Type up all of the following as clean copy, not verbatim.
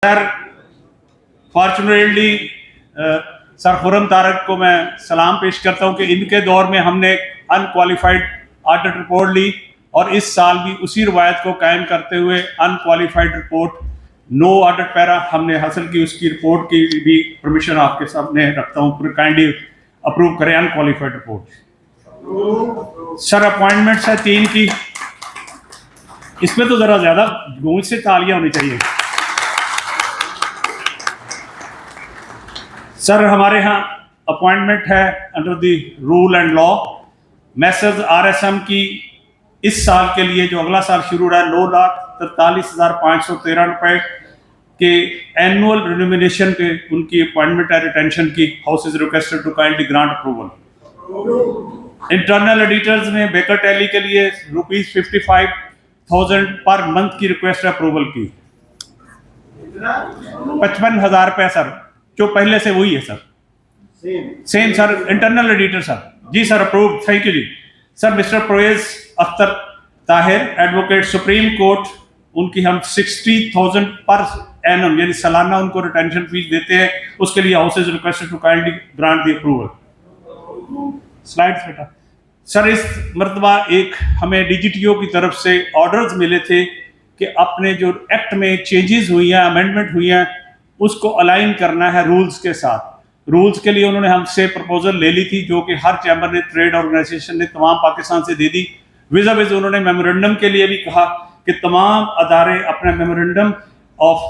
Sir fortunately sir Khurram Tariq को मैं सलाम पेश करता हूं कि इनके दौर में हमने अनक्वालिफाइड ऑडिट रिपोर्ट ली और इस साल भी उसी रवायत को कायम करते हुए unqualified report no audit para हमने हासिल की। उसकी रिपोर्ट की भी परमिशन आपके सामने रखता हूं, काइंडली अप्रूव करें अनक्वालिफाइड रिपोर्ट। सर अपॉइंटमेंट्स है 3 की, इसमें तो जरा ज्यादा गूंज से तालियां होनी चाहिए। सर हमारे यहाँ अपॉइंटमेंट है under the rule and law. Message RSM की इस साल के लिए जो अगला साल शुरू हो रहा है 9,43,513 रुपए के एनुअल रिन्यूमिनेशन के उनकी अपॉइंटमेंट है रिटेंशन की। House is requested to kindly grant approval. Internal auditors में बेकर टैली के लिए ₹55,000 पर मंथ की रिक्वेस्ट है अप्रूवल की। 55,000 रुपए सर, जो पहले से वही है sir, same sir. Internal auditor sir ji sir approve, thank you ji sir. Mister Parvez Akhtar Tahir advocate Supreme Court, उनकी हम 60,000 पर एनम यानी सालाना उनको रिटेंशन फीस देते हैं, उसके लिए house is requested to kindly grant the approval. Slides बेटा। सर इस मर्तबा एक हमें DGTO की तरफ से ऑर्डर्स मिले थे कि अपने जो एक्ट में चेंजेस हुई हैं, अमेंडमेंट हुई हैं, उसको अलाइन करना है रूल्स के साथ। रूल्स के लिए उन्होंने हमसे प्रपोजल ले ली थी, जो कि हर चैम्बर ने, ट्रेड ऑर्गेनाइजेशन ने तमाम पाकिस्तान से दे दी। विज़ा विज़ उन्होंने मेमोरेंडम के लिए भी कहा कि तमाम अदारे अपने memorandum of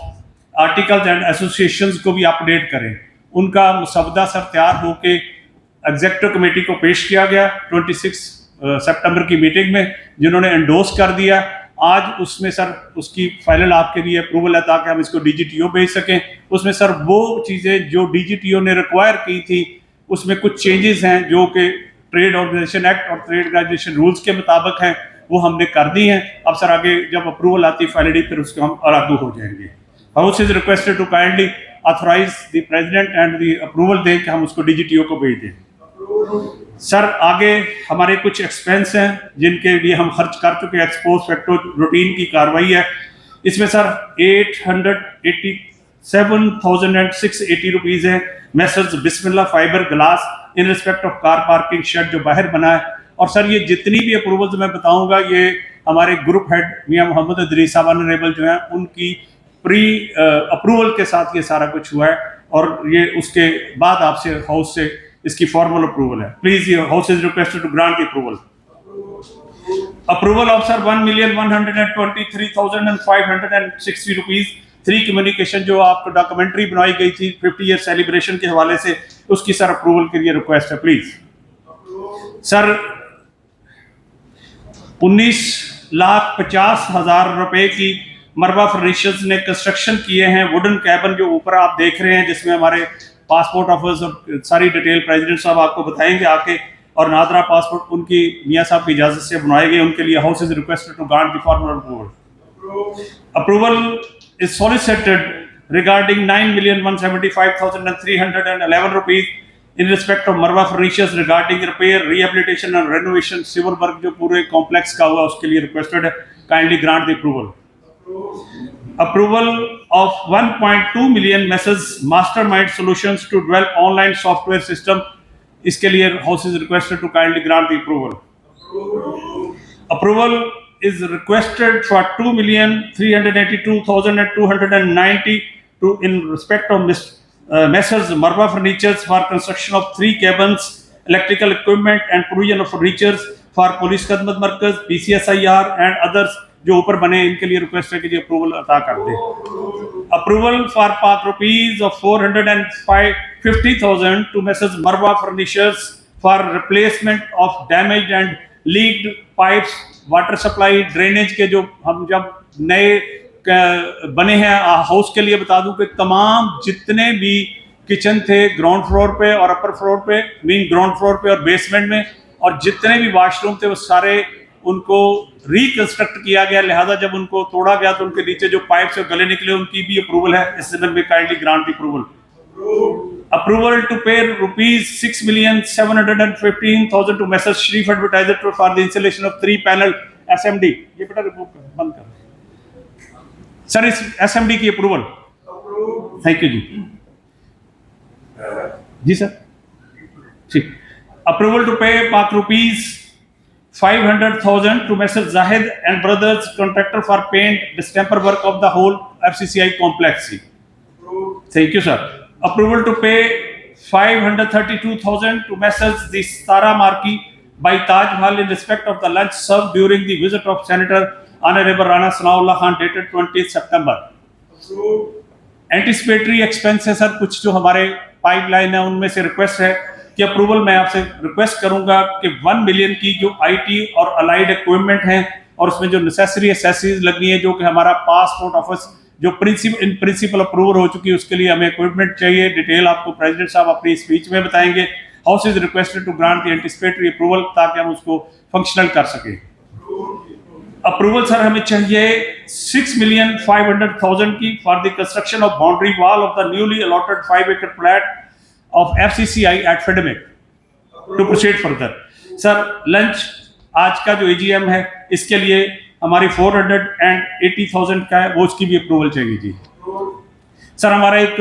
articles and associations को भी अपडेट करें। उनका मुसवदा सर तैयार होके एग्जीक्यूटिव कमेटी को पेश किया गया 26 सितंबर की मीटिंग में, जिन्होंने एंडोर्स कर दिया। आज उसमें सर उसकी फाइनल आपके लिए अप्रूवल है ताकि हम इसको DGTO भेज सकें। उसमें सर वो चीज़ें जो DGTO ने रिक्वायर की थी, उसमें कुछ चेंजेस हैं जो कि ट्रेड ऑर्गेनाइजेशन एक्ट और ट्रेड ऑर्गेनाइजेशन रूल्स के मुताबिक हैं, वो हमने कर दी हैं। अब सर आगे जब अप्रूवल आती है फाइनली, फिर उसको हम लागू हो जाएंगे। House is requested to kindly authorise the president and the approval दें कि हम उसको DGTO को भेज दें। सर आगे हमारे कुछ एक्सपेंस हैं जिनके लिए हम खर्च कर चुके हैं। एक्सपोज फैक्टो रूटीन की कार्रवाई है, इसमें सर 887,680 रुपीज़ है। Messrs Bismillah fibre glass in respect of car parking shed जो बाहर बना है। और सर ये जितनी भी अप्रूवल्स मैं बताऊंगा, ये हमारे ग्रुप हेड मियां मोहम्मद अदरीस साहब ऑनरेबल जो हैं, उनकी प्री अप्रूवल के साथ ये सारा कुछ हुआ है, और ये उसके बाद आपसे हाउस से इसकी फॉर्मल अप्रूवल है। Please house is requested to grant the approval. Approval of sir 1,123,560 rupees 3 communication जो आपको डॉक्यूमेंट्री बनाई गई थी 50 ईयर सेलिब्रेशन के हवाले से, उसकी सर अप्रूवल के लिए रिक्वेस्ट है प्लीज। सर 19,50,000 रुपए की मरवा फर्नीचर्स ने कंस्ट्रक्शन किए हैं वुडन कैबन जो ऊपर आप देख रहे हैं, जिसमें हमारे पासपोर्ट ऑफिस और सारी डिटेल प्रेसिडेंट साहब आपको बताएंगे आके। और नादरा पासपोर्ट उनकी मियां साहब की इजाजत से बनवाए गए, उनके लिए house is requested to grant the formal approval. Approval is solicited regarding 9,175,311 rupees in respect of मरवा furnitures regarding repair, rehabilitation and renovation civil work जो पूरे कॉम्प्लेक्स का हुआ, उसके लिए रिक्वेस्टेड है kindly grant the approval. Approval of 1.2 million Messrs Mastermind Solutions to develop online software system, इसके लिए House is requested to kindly grant the approval. Approval is requested for 2,382,290 to in respect of Messrs Marwa Furnitures for construction of 3 cabins, electrical equipment and provision of furnitures for Police Khidmat Markaz, PCSIR and others जो ऊपर बने, इनके लिए request है कि approval अता कर दे। Approval for पाक रुपीज ऑफ 450,000 टू मैसेज मरवा furnitures for replacement of damage and leaked pipes, water supply drainage के जो हम जब नए बने हैं हाउस के लिए बता दूं कि तमाम जितने भी किचन थे ग्राउंड फ्लोर पे और अपर फ्लोर पे, मीन ग्राउंड फ्लोर पे और बेसमेंट में, और जितने भी वॉशरूम थे वो सारे उनको रिकंस्ट्रक्ट किया गया। लिहाजा जब उनको तोड़ा गया तो उनके नीचे जो पाइप से गले निकले, उनकी भी अप्रूवल है। इस में kindly grant the approval. Approval to pay ₹6,715,000 to Messrs Sharif advertiser for the installation of 3 panel SMD। ये बेटा रिमूव कर, बंद कर सर, इस SMD की approval. Thank you ji. Ji sir, ठीक। Approval to pay ₹500,000 to Messrs Zahid and Brothers, contractor for paint distemper work of the whole FCCI complex. Thank you, sir. Approval to pay 532,000 to Messrs the Sara Marki by Taj Mahal in respect of the lunch served during the visit of Senator Honorable Rana Sanaullah Khan dated 20th September. Anticipatory expense है sir, कुछ जो हमारे pipeline है उनमें से request है कि approval मैं आपसे रिक्वेस्ट करूंगा कि 1 मिलियन की जो आईटी और अलाइड इक्विपमेंट हैं और उसमें जो नेसेसरी एसेसरीज लगनी है, जो कि हमारा पासपोर्ट ऑफिस जो प्रिंसिपल अप्रूवल हो चुकी है, उसके लिए हमें इक्विपमेंट चाहिए। डिटेल आपको प्रेसिडेंट साहब अपनी स्पीच में बताएंगे। House is requested to grant the anticipatory approval ताकि हम उसको फंक्शनल कर सकें। अप्रूवल सर हमें चाहिए 6,500,000 की for the construction of boundary wall of the newly allotted 5 acre flat of FCCI at फिडमिक to proceed further. Sir lunch आज का जो AGM है इसके लिए हमारी 480,000 का है, वो उसकी भी अप्रूवल चाहिए जी। सर हमारा एक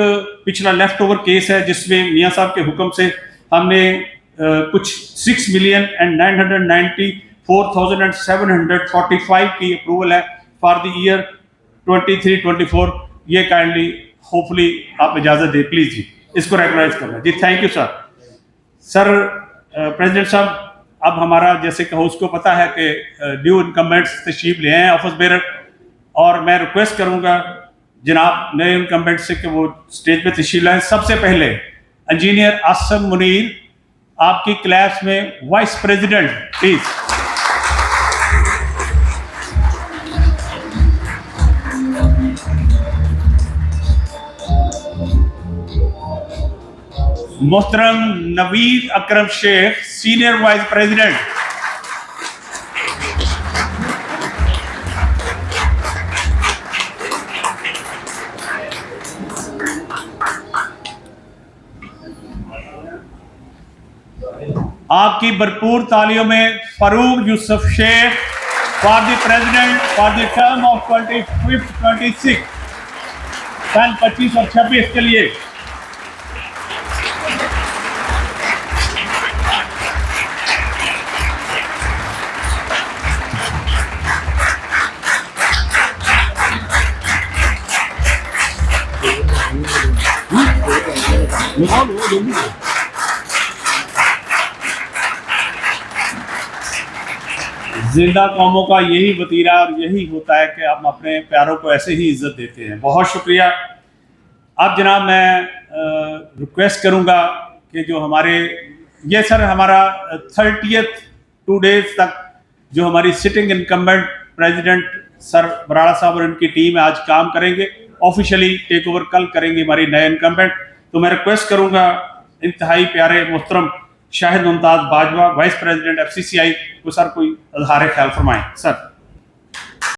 पिछला लेफ्ट ओवर केस है जिसमें मियाँ साहब के हुक्म से हमने कुछ 6,994,745 की अप्रूवल है फॉर द ईयर 23-24। ये काइंडली होपफुली आप इजाजत दे प्लीज जी, इसको रेगुलराइज करना जी। Thank you sir. Sir president साहब अब हमारा जैसे कि हाउस को पता है कि न्यू इनकम्बेंट्स तशरीफ ले आए हैं ऑफिस बेरर, और मैं रिक्वेस्ट करूंगा जनाब नए इनकम्बेंट से कि वो स्टेज पे तशरीफ लाएं। सबसे पहले इंजीनियर आसम मुनीर आपकी क्लास में वाइस प्रेसिडेंट प्लीज। मोहतरम Naveed Akram Sheikh senior vice president. आपकी भरपूर तालियों में Farooq Yousuf Sheikh for the president for the term of 25-26 सन 25 और 26 के लिए। जिंदा कौमों का यही वतीरा और यही होता है कि हम अपने प्यारों को ऐसे ही इज्जत देते हैं। बहुत शुक्रिया। अब जनाब मैं रिक्वेस्ट करूंगा कि जो हमारे ये सर हमारा 30th 2 days तक जो हमारी sitting incumbent president sir Barara साहब और उनकी टीम आज काम करेंगे, ऑफिशियली टेक ओवर कल करेंगे हमारी नए इनकम्बेंट। तो मैं रिक्वेस्ट करूंगा इंतहाई प्यारे मोहतरम Shahid Mumtaz Bajwa vice president FCCI को सर कोई इज़हार ख्याल फरमाएं सर।